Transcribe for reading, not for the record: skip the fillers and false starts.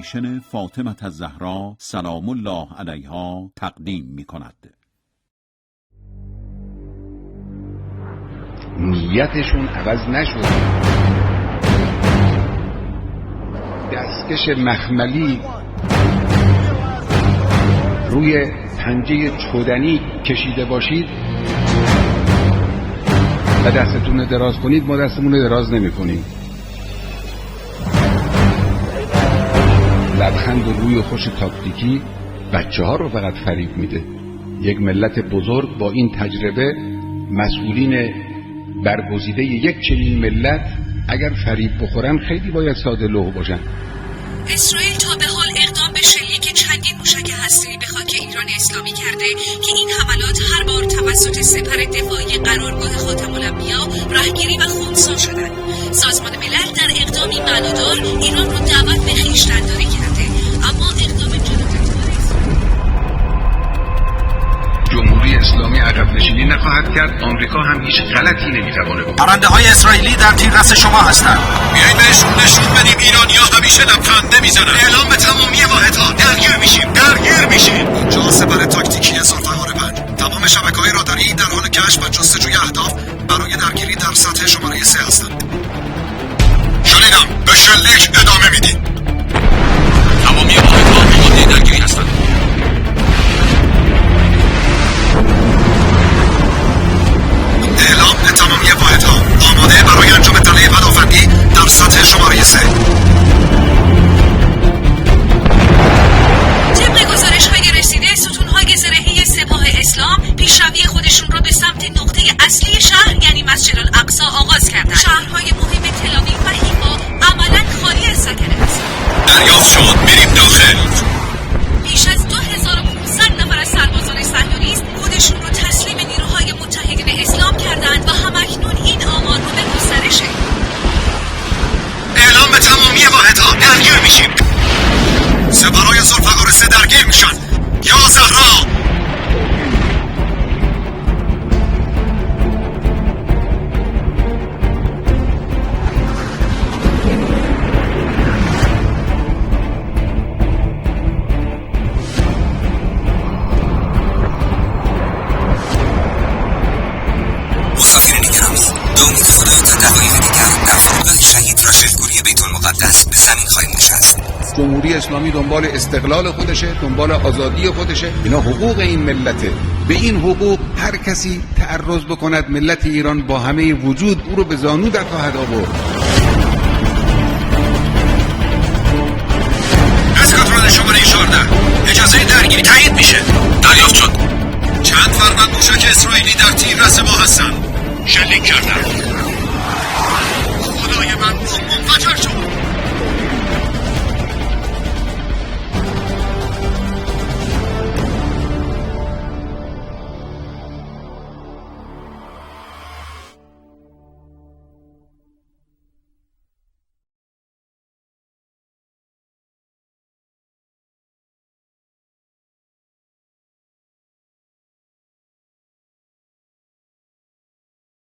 فاندیشن فاطمه الزهرا سلام الله علیها تقدیم می کند. نیتشون عوض نشد. دستکش مخملی روی پنجه چودنی کشیده باشید و دستتون رو دراز کنید، ما دستمون رو دراز نمی کنیم. لبخند و روی خوش تاکتیکی بچه ها رو فقط فریب میده. یک ملت بزرگ با این تجربه، مسئولین برگزیده یک چنین ملت اگر فریب بخورن خیلی باید ساده لوح باشن. اسرائیل تا به حال اقدام به شلیک چندین موشک هسته‌ای به خاک ایران اسلامی کرده که این حملات هر بار توسط سپر دفاعی قرارگاه خاتم الانبیا رهگیری و خنثی شدند. سازمان ملل در اقدامی معنادار ایران را دعوت به خویشتن‌داری کرده، اما اقدام جمهوری اسلامی عقب نشینی نخواهد کرد. آمریکا هم هیچ غلطی نمیتوانه بکنه. پرنده‌های اسرائیلی در تیررس شما هستند. بیایید بهشون نشون بدیم ایرانی‌ها همیشه لبخند نمیزنن. اعلام به تمامی واحدها درگیر میشیم. اینجا سپر تاکتیکی ذوالفقار 5. تمام شبکه‌های راداری در حال کشف و جستجوی اهداف برای درگیری در سطح شماره 3 هستند. شنیدم، به شلیک ادامه میدید. تمامی واحدها آماده درگیری هستند. اعلام به تمامی واحدها آماده برای انجام طلای پدافندی در سطح شماره 3. طبق گزارش‌های رسیده، ستون‌های زرهی سپاه اسلام پیشروی خودشون را به سمت نقطه اصلی شهر یعنی مسجد الاقصی آغاز کردند. شهرهای مهم تل‌آویو و حیفا عملاً خالی از سکنه هستند. دریافت شد، میریم داخل. بیش از 2500 نفر از سربازان صهیونیست خودشون رو تسلیم نیروهای متحدین اسلام کردند و همکنون این آمار رو به گسترشه. اعلام به تمامی واحدها درگیر میشیم. سپرهای ذوالفقار 3 درگیر میشن. یا زهرا، جمهوری اسلامی دنبال استقلال خودشه، دنبال آزادی خودشه. اینا حقوق این ملته. به این حقوق هر کسی تعرض بکند، ملت ایران با همه وجود او رو به زانو در خواهد آورد. اسکاتران شماره 14 اجازه درگیری تایید میشه. دریافت شد. چند فروند موشک اسرائیلی در تیررس ما هستن. شلیک کردن.